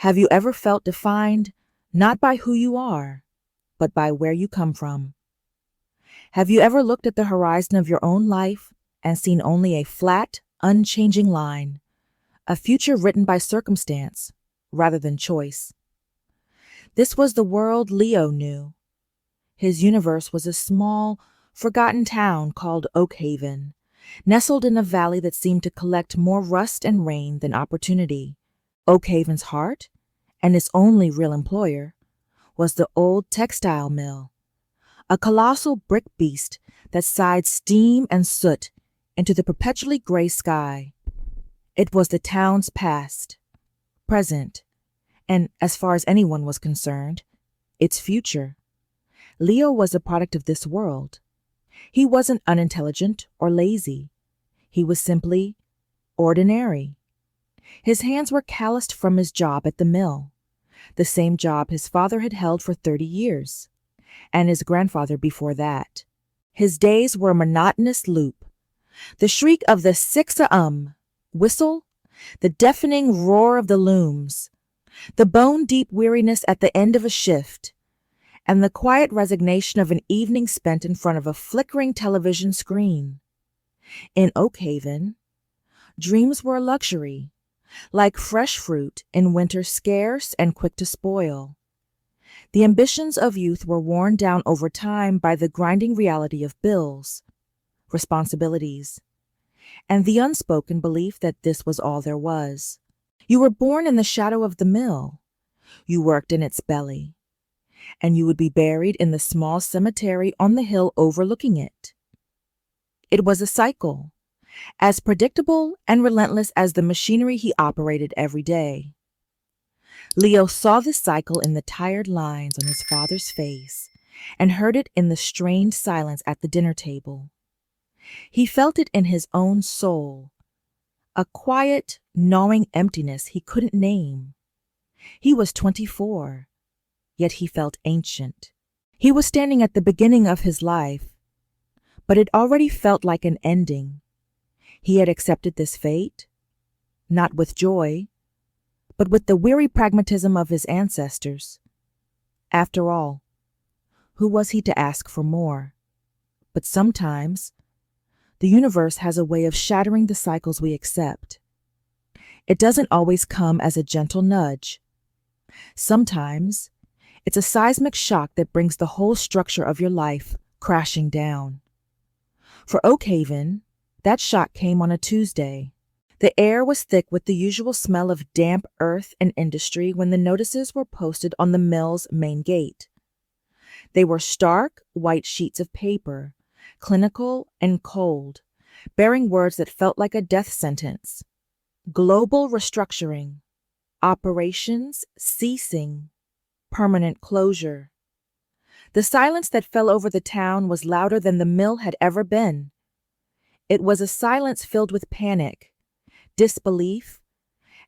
Have you ever felt defined not by who you are, but by where you come from? Have you ever looked at the horizon of your own life and seen only a flat, unchanging line, a future written by circumstance rather than choice? This was the world Leo knew. His universe was a small, forgotten town called Oakhaven, nestled in a valley that seemed to collect more rust and rain than opportunity. Oakhaven's heart, and its only real employer, was the old textile mill, a colossal brick beast that sighed steam and soot into the perpetually gray sky. It was the town's past, present, and, as far as anyone was concerned, its future. Leo was a product of this world. He wasn't unintelligent or lazy. He was simply ordinary. His hands were calloused from his job at the mill, the same job his father had held for 30 years, and his grandfather before that. His days were a monotonous loop. The shriek of the 6 whistle, the deafening roar of the looms, the bone-deep weariness at the end of a shift, and the quiet resignation of an evening spent in front of a flickering television screen. In Oakhaven, dreams were a luxury, like fresh fruit in winter scarce and quick to spoil. The ambitions of youth were worn down over time by the grinding reality of bills, responsibilities, and the unspoken belief that this was all there was. You were born in the shadow of the mill. You worked in its belly, and you would be buried in the small cemetery on the hill overlooking it. It was a cycle, as predictable and relentless as the machinery he operated every day. Leo saw this cycle in the tired lines on his father's face and heard it in the strained silence at the dinner table. He felt it in his own soul, a quiet, gnawing emptiness he couldn't name. He was 24, yet he felt ancient. He was standing at the beginning of his life, but it already felt like an ending. He had accepted this fate, not with joy, but with the weary pragmatism of his ancestors. After all, who was he to ask for more? But sometimes, the universe has a way of shattering the cycles we accept. It doesn't always come as a gentle nudge. Sometimes, it's a seismic shock that brings the whole structure of your life crashing down. For Oakhaven, that shock came on a Tuesday. The air was thick with the usual smell of damp earth and industry when the notices were posted on the mill's main gate. They were stark, white sheets of paper, clinical and cold, bearing words that felt like a death sentence. Global restructuring, operations ceasing, permanent closure. The silence that fell over the town was louder than the mill had ever been. It was a silence filled with panic, disbelief,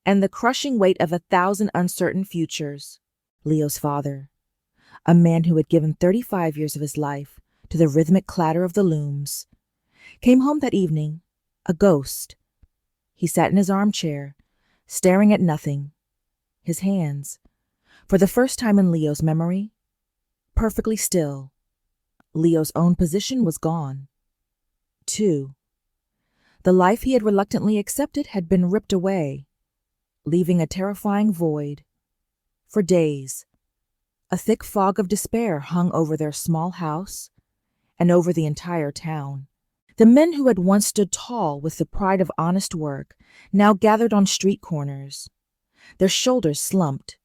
and the crushing weight of 1,000 uncertain futures. Leo's father, a man who had given 35 years of his life to the rhythmic clatter of the looms, came home that evening, a ghost. He sat in his armchair, staring at nothing, his hands, for the first time in Leo's memory, perfectly still. Leo's own position was gone. 2. The life he had reluctantly accepted had been ripped away, leaving a terrifying void. For days, a thick fog of despair hung over their small house and over the entire town. The men who had once stood tall with the pride of honest work now gathered on street corners, their shoulders slumped,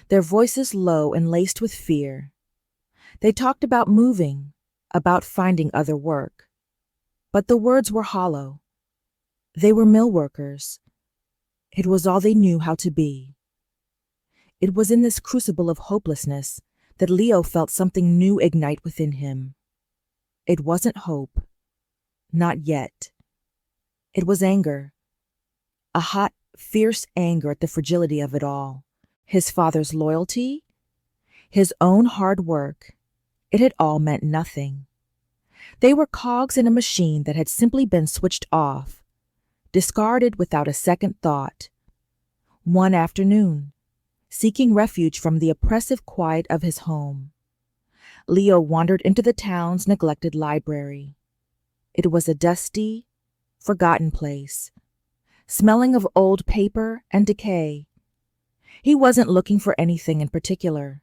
their voices low and laced with fear. They talked about moving, about finding other work. But the words were hollow. They were mill workers. It was all they knew how to be. It was in this crucible of hopelessness that Leo felt something new ignite within him. It wasn't hope. Not yet. It was anger. A hot, fierce anger at the fragility of it all. His father's loyalty, his own hard work. It had all meant nothing. They were cogs in a machine that had simply been switched off, discarded without a second thought. One afternoon, seeking refuge from the oppressive quiet of his home. Leo wandered into the town's neglected library. It was a dusty, forgotten place, smelling of old paper and decay. He wasn't looking for anything in particular.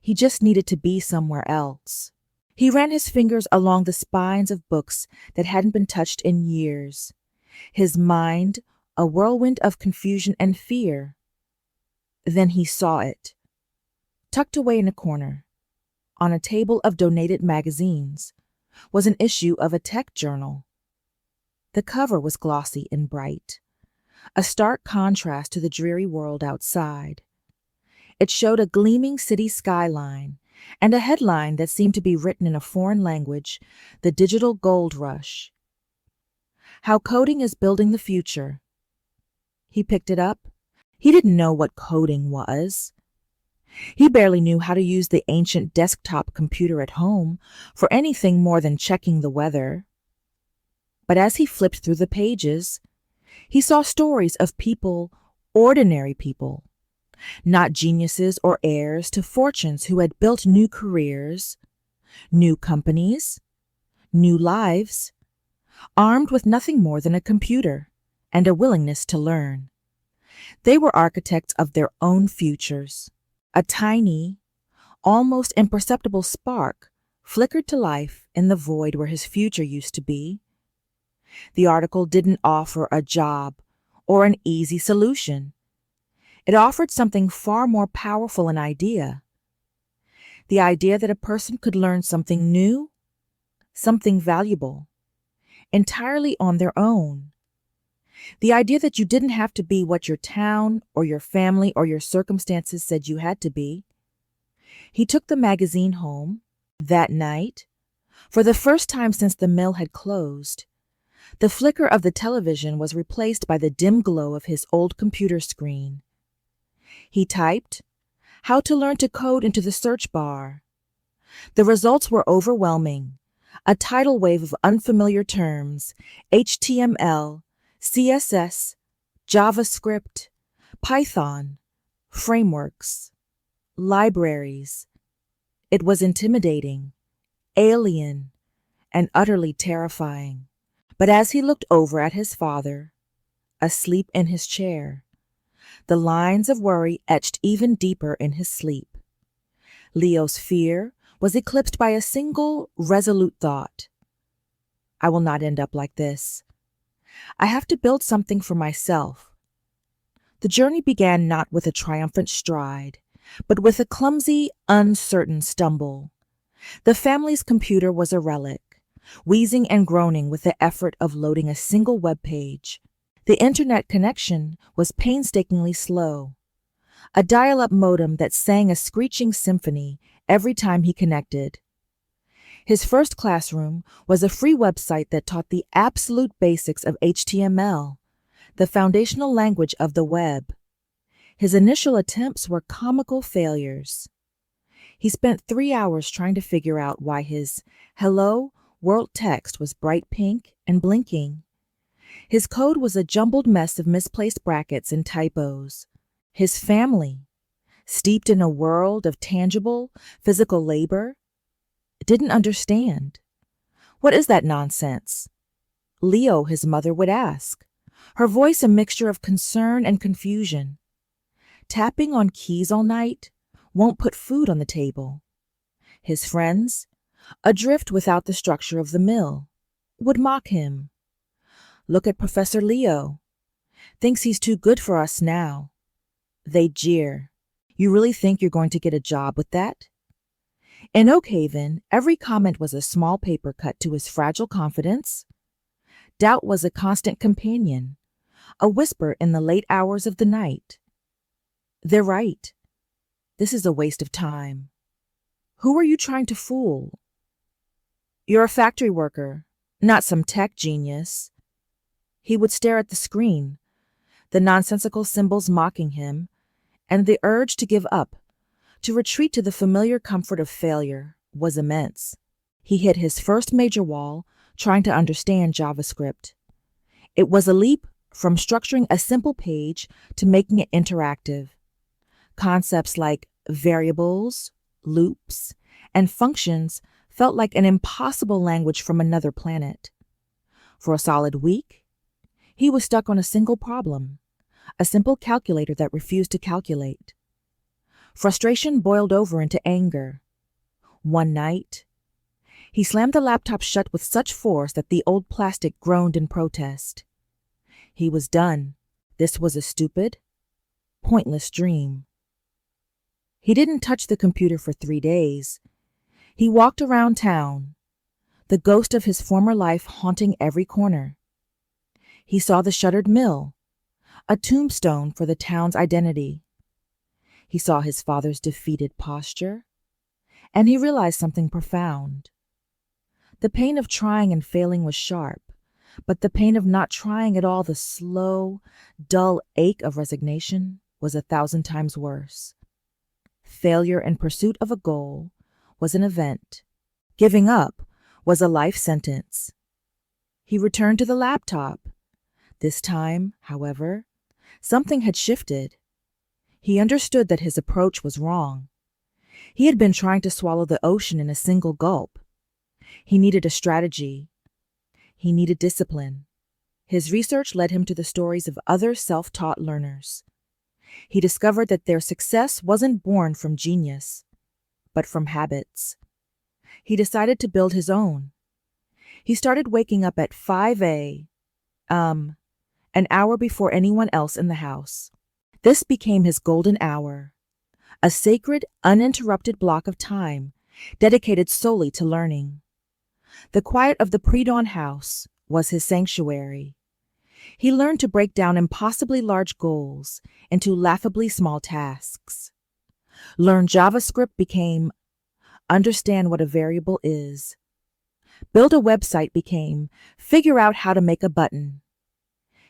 He just needed to be somewhere else. He ran his fingers along the spines of books that hadn't been touched in years, his mind a whirlwind of confusion and fear. Then he saw it. Tucked away in a corner, on a table of donated magazines, was an issue of a tech journal. The cover was glossy and bright, a stark contrast to the dreary world outside. It showed a gleaming city skyline and a headline that seemed to be written in a foreign language, "The Digital Gold Rush." How coding is building the future. He picked it up. He didn't know what coding was. He barely knew how to use the ancient desktop computer at home for anything more than checking the weather. But as he flipped through the pages, he saw stories of people, ordinary people, not geniuses or heirs to fortunes who had built new careers, new companies, new lives, armed with nothing more than a computer and a willingness to learn. They were architects of their own futures. A tiny, almost imperceptible spark flickered to life in the void where his future used to be. The article didn't offer a job or an easy solution. It offered something far more powerful, an idea. The idea that a person could learn something new, something valuable, entirely on their own. The idea that you didn't have to be what your town or your family or your circumstances said you had to be. He took the magazine home that night. For the first time since the mill had closed, the flicker of the television was replaced by the dim glow of his old computer screen. He typed, "How to learn to code" into the search bar. The results were overwhelming. A tidal wave of unfamiliar terms, HTML, CSS, JavaScript, Python, frameworks, libraries. It was intimidating, alien, and utterly terrifying. But as he looked over at his father, asleep in his chair, the lines of worry etched even deeper in his sleep. Leo's fear was eclipsed by a single resolute thought. I will not end up like this. I have to build something for myself. The journey began not with a triumphant stride, but with a clumsy, uncertain stumble. The family's computer was a relic, wheezing and groaning with the effort of loading a single web page. The internet connection was painstakingly slow, a dial-up modem that sang a screeching symphony every time he connected. His first classroom was a free website that taught the absolute basics of HTML, the foundational language of the web. His initial attempts were comical failures. He spent 3 hours trying to figure out why his "Hello World" text was bright pink and blinking. His code was a jumbled mess of misplaced brackets and typos. His family, steeped in a world of tangible, physical labor, didn't understand. "What is that nonsense?" Leo, his mother, would ask, her voice a mixture of concern and confusion. "Tapping on keys all night won't put food on the table." His friends, adrift without the structure of the mill, would mock him. "Look at Professor Leo. Thinks he's too good for us now." They'd jeer. "You really think you're going to get a job with that?" In Oak Haven, every comment was a small paper cut to his fragile confidence. Doubt was a constant companion, a whisper in the late hours of the night. "They're right. This is a waste of time. Who are you trying to fool? You're a factory worker, not some tech genius." He would stare at the screen, the nonsensical symbols mocking him, and the urge to give up, to retreat to the familiar comfort of failure, was immense. He hit his first major wall trying to understand JavaScript. It was a leap from structuring a simple page to making it interactive. Concepts like variables, loops, and functions felt like an impossible language from another planet. For a solid week, he was stuck on a single problem, a simple calculator that refused to calculate. Frustration boiled over into anger. One night, he slammed the laptop shut with such force that the old plastic groaned in protest. He was done. This was a stupid, pointless dream. He didn't touch the computer for 3 days. He walked around town, the ghost of his former life haunting every corner. He saw the shuttered mill, a tombstone for the town's identity. He saw his father's defeated posture, and he realized something profound. The pain of trying and failing was sharp, but the pain of not trying at all, the slow, dull ache of resignation, was 1,000 times worse. Failure in pursuit of a goal was an event. Giving up was a life sentence. He returned to the laptop. This time, however, something had shifted. He understood that his approach was wrong. He had been trying to swallow the ocean in a single gulp. He needed a strategy. He needed discipline. His research led him to the stories of other self-taught learners. He discovered that their success wasn't born from genius, but from habits. He decided to build his own. He started waking up at 5 a.m., an hour before anyone else in the house. This became his golden hour, a sacred, uninterrupted block of time dedicated solely to learning. The quiet of the pre-dawn house was his sanctuary. He learned to break down impossibly large goals into laughably small tasks. Learn JavaScript became understand what a variable is. Build a website became figure out how to make a button.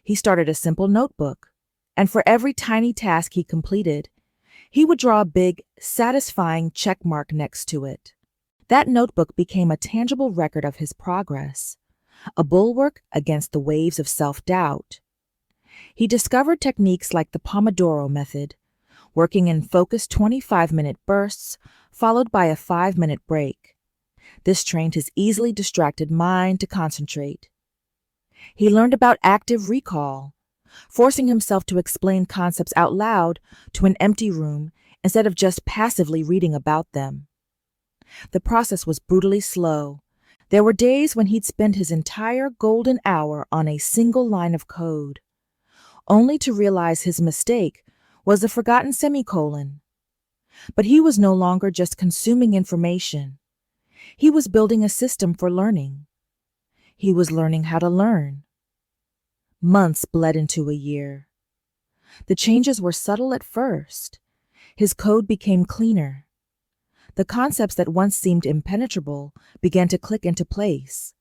He started a simple notebook, and for every tiny task he completed, he would draw a big, satisfying check mark next to it. That notebook became a tangible record of his progress, a bulwark against the waves of self-doubt. He discovered techniques like the Pomodoro method, working in focused 25-minute bursts, followed by a 5-minute break. This trained his easily distracted mind to concentrate. He learned about active recall, forcing himself to explain concepts out loud to an empty room instead of just passively reading about them. The process was brutally slow. There were days when he'd spend his entire golden hour on a single line of code, only to realize his mistake was a forgotten semicolon. But he was no longer just consuming information. He was building a system for learning. He was learning how to learn. Months bled into a year. The changes were subtle at first. His code became cleaner. The concepts that once seemed impenetrable began to click into place.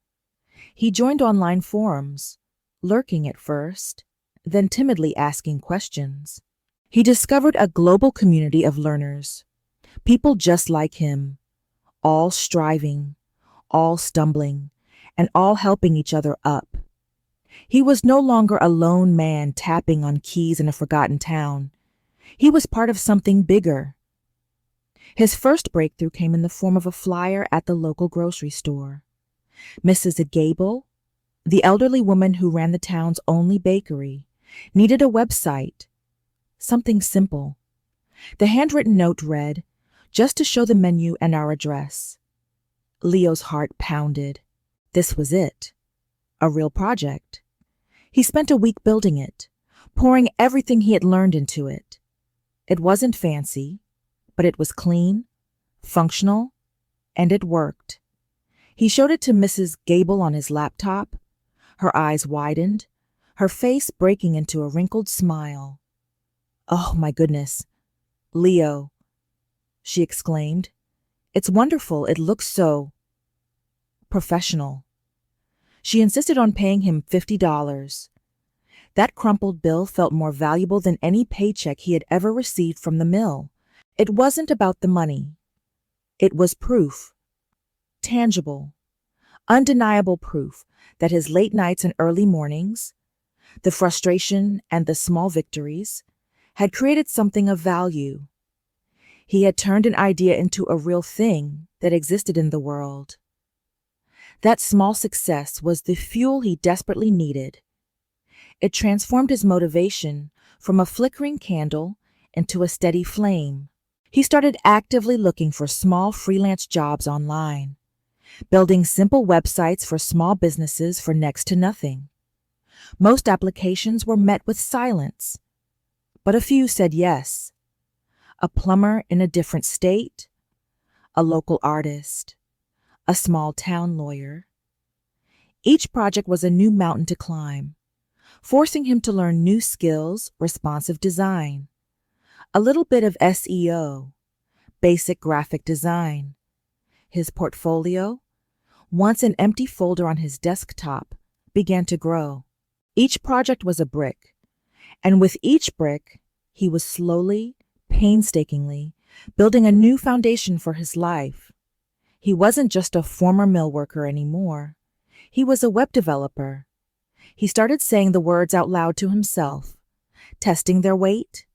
He joined online forums, lurking at first, then timidly asking questions. He discovered a global community of learners, people just like him, all striving, all stumbling, and all helping each other up. He was no longer a lone man tapping on keys in a forgotten town. He was part of something bigger. His first breakthrough came in the form of a flyer at the local grocery store. Mrs. Gable, the elderly woman who ran the town's only bakery, needed a website. Something simple. The handwritten note read, "Just to show the menu and our address." Leo's heart pounded. This was it. A real project. He spent a week building it, pouring everything he had learned into it. It wasn't fancy, but it was clean, functional, and it worked. He showed it to Mrs. Gable on his laptop. Her eyes widened, her face breaking into a wrinkled smile. "Oh, my goodness. Leo," she exclaimed. "It's wonderful. It looks so professional." She insisted on paying him $50. That crumpled bill felt more valuable than any paycheck he had ever received from the mill. It wasn't about the money. It was proof. Tangible, undeniable proof that his late nights and early mornings, the frustration and the small victories, had created something of value. He had turned an idea into a real thing that existed in the world. That small success was the fuel he desperately needed. It transformed his motivation from a flickering candle into a steady flame. He started actively looking for small freelance jobs online, building simple websites for small businesses for next to nothing. Most applications were met with silence, but a few said yes. A plumber in a different state, a local artist, a small town lawyer. Each project was a new mountain to climb, forcing him to learn new skills, responsive design, a little bit of SEO, basic graphic design. His portfolio, once an empty folder on his desktop, began to grow. Each project was a brick, and with each brick, he was slowly, painstakingly, building a new foundation for his life. He wasn't just a former mill worker anymore. He was a web developer. He started saying the words out loud to himself, testing their weight,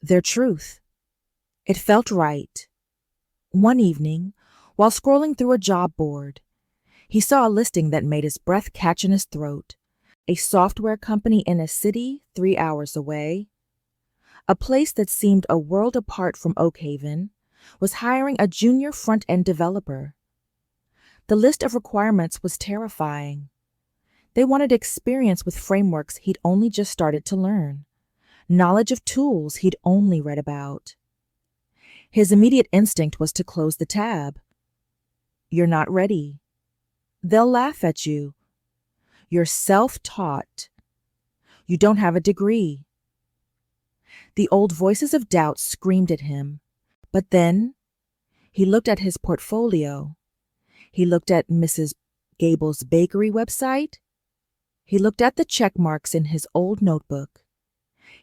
their truth. It felt right. One evening, while scrolling through a job board, he saw a listing that made his breath catch in his throat. A software company in a city 3 hours away, a place that seemed a world apart from Oakhaven, was hiring a junior front-end developer. The list of requirements was terrifying. They wanted experience with frameworks he'd only just started to learn, knowledge of tools he'd only read about. His immediate instinct was to close the tab. You're not ready. They'll laugh at you. You're self-taught. You don't have a degree. The old voices of doubt screamed at him. But then he looked at his portfolio. He looked at Mrs. Gable's bakery website. He looked at the check marks in his old notebook.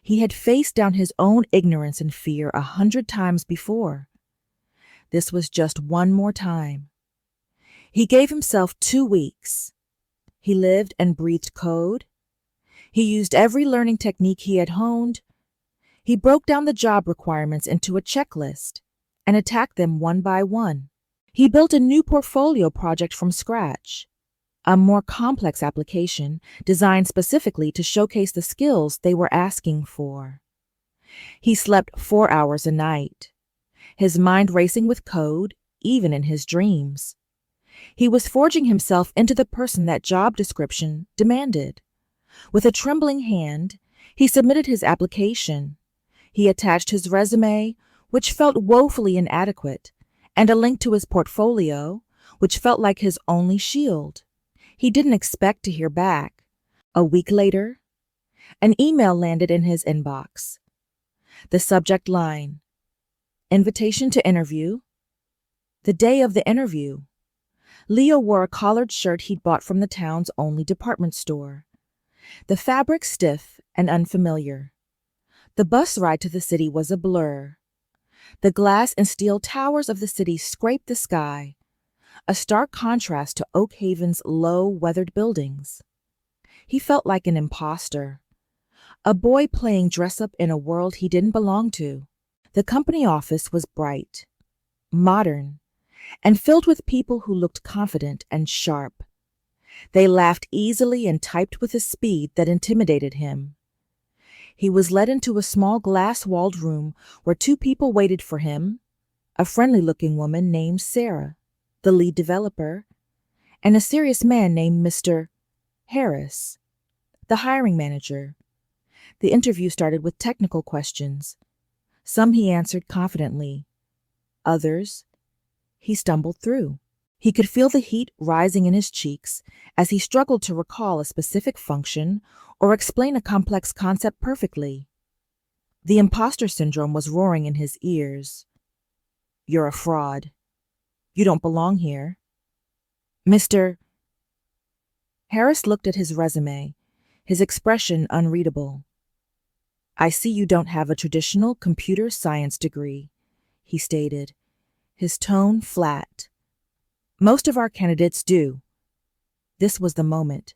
He had faced down his own ignorance and fear 100 times before. This was just one more time. He gave himself 2 weeks. He lived and breathed code. He used every learning technique he had honed. He broke down the job requirements into a checklist and attacked them one by one. He built a new portfolio project from scratch, a more complex application designed specifically to showcase the skills they were asking for. He slept 4 hours a night, his mind racing with code, even in his dreams. He was forging himself into the person that job description demanded. With a trembling hand, he submitted his application. He attached his resume, which felt woefully inadequate, and a link to his portfolio, which felt like his only shield. He didn't expect to hear back. A week later, an email landed in his inbox. The subject line, invitation to interview. The day of the interview, Leo wore a collared shirt he'd bought from the town's only department store. The fabric stiff and unfamiliar. The bus ride to the city was a blur. The glass and steel towers of the city scraped the sky, a stark contrast to Oakhaven's low, weathered buildings. He felt like an imposter, a boy playing dress-up in a world he didn't belong to. The company office was bright, modern, and filled with people who looked confident and sharp. They laughed easily and typed with a speed that intimidated him. He was led into a small glass-walled room where 2 people waited for him, a friendly-looking woman named Sarah, the lead developer, and a serious man named Mr. Harris, the hiring manager. The interview started with technical questions. Some he answered confidently. Others, he stumbled through. He could feel the heat rising in his cheeks as he struggled to recall a specific function or explain a complex concept perfectly. The imposter syndrome was roaring in his ears. You're a fraud. You don't belong here. Mr. Harris looked at his resume, his expression unreadable. I see you don't have a traditional computer science degree, he stated, his tone flat. Most of our candidates do. This was the moment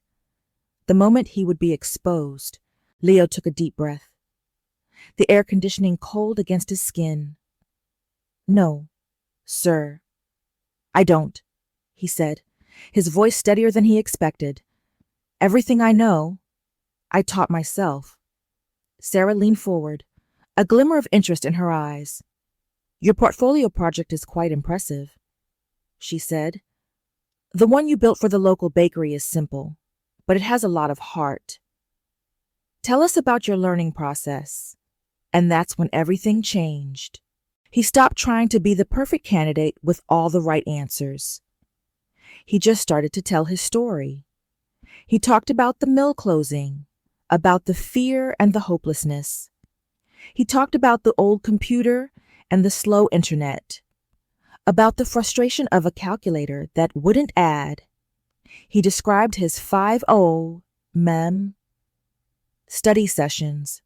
he would be exposed. Leo took a deep breath, the air conditioning cold against his skin. No, sir, I don't, he said, his voice steadier than he expected. Everything I know, I taught myself. Sarah leaned forward, a glimmer of interest in her eyes. Your portfolio project is quite impressive, she said. The one you built for the local bakery is simple, but it has a lot of heart. Tell us about your learning process. And that's when everything changed. He stopped trying to be the perfect candidate with all the right answers. He just started to tell his story. He talked about the mill closing, about the fear and the hopelessness. He talked about the old computer and the slow internet, about the frustration of a calculator that wouldn't add. He described his 5-0 mem study sessions,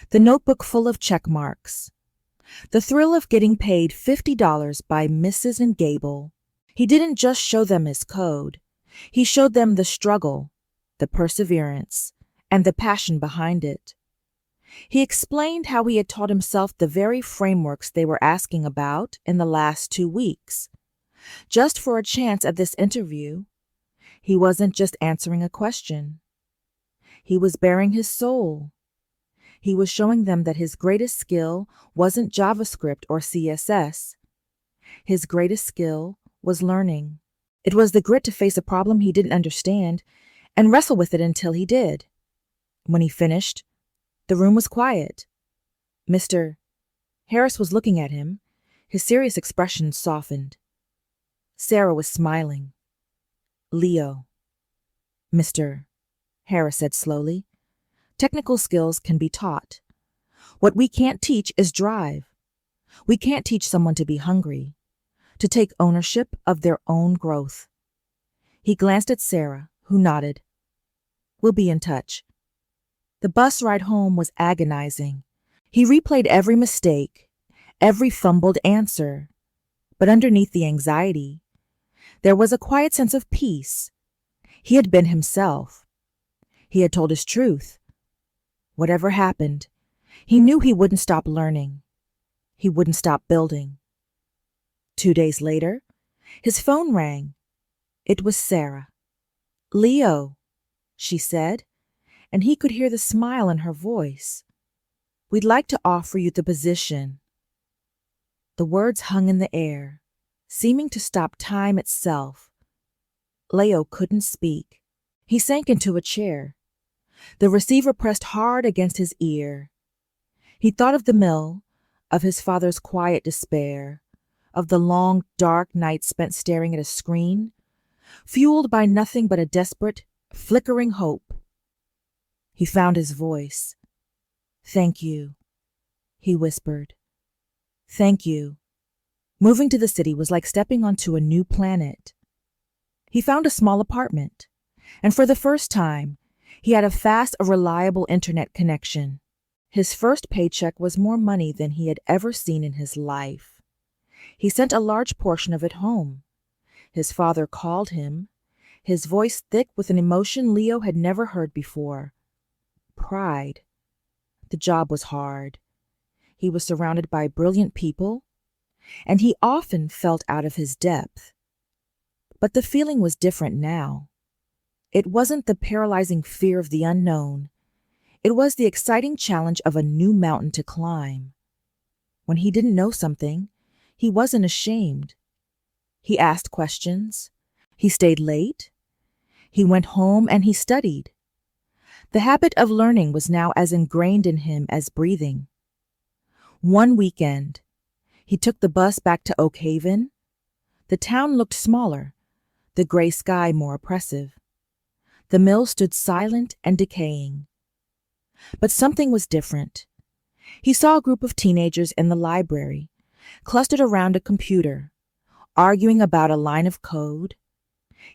the notebook full of check marks, the thrill of getting paid $50 by Mrs. and Gable. He didn't just show them his code. He showed them the struggle, the perseverance, and the passion behind it. He explained how he had taught himself the very frameworks they were asking about in the last 2 weeks. Just for a chance at this interview, he wasn't just answering a question. He was bearing his soul. He was showing them that his greatest skill wasn't JavaScript or CSS. His greatest skill was learning. It was the grit to face a problem he didn't understand and wrestle with it until he did. When he finished, the room was quiet. Mr. Harris was looking at him. His serious expression softened. Sarah was smiling. Leo. Mr. Harris said slowly. Technical skills can be taught. What we can't teach is drive. We can't teach someone to be hungry, to take ownership of their own growth. He glanced at Sarah, who nodded. We'll be in touch. The bus ride home was agonizing. He replayed every mistake, every fumbled answer. But underneath the anxiety, there was a quiet sense of peace. He had been himself. He had told his truth. Whatever happened, he knew he wouldn't stop learning. He wouldn't stop building. 2 days later, his phone rang. It was Sarah. Leo, she said, and he could hear the smile in her voice. We'd like to offer you the position. The words hung in the air, seeming to stop time itself. Leo couldn't speak. He sank into a chair. The receiver pressed hard against his ear. He thought of the mill, of his father's quiet despair, of the long, dark nights spent staring at a screen, fueled by nothing but a desperate, flickering hope. He found his voice. Thank you, he whispered. Thank you. Moving to the city was like stepping onto a new planet. He found a small apartment, and for the first time, he had a fast, reliable internet connection. His first paycheck was more money than he had ever seen in his life. He sent a large portion of it home. His father called him, his voice thick with an emotion Leo had never heard before. Pride. The job was hard. He was surrounded by brilliant people, and he often felt out of his depth. But the feeling was different now. It wasn't the paralyzing fear of the unknown. It was the exciting challenge of a new mountain to climb. When he didn't know something, he wasn't ashamed. He asked questions. He stayed late. He went home and he studied. The habit of learning was now as ingrained in him as breathing. One weekend, he took the bus back to Oak Haven. The town looked smaller, the gray sky more oppressive. The mill stood silent and decaying. But something was different. He saw a group of teenagers in the library, clustered around a computer, arguing about a line of code.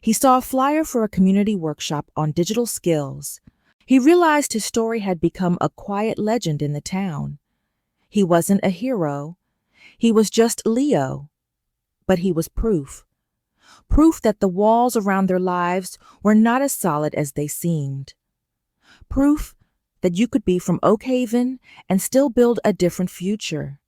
He saw a flyer for a community workshop on digital skills. He realized his story had become a quiet legend in the town. He wasn't a hero. He was just Leo. But he was proof. Proof that the walls around their lives were not as solid as they seemed. Proof that you could be from Oak Haven and still build a different future.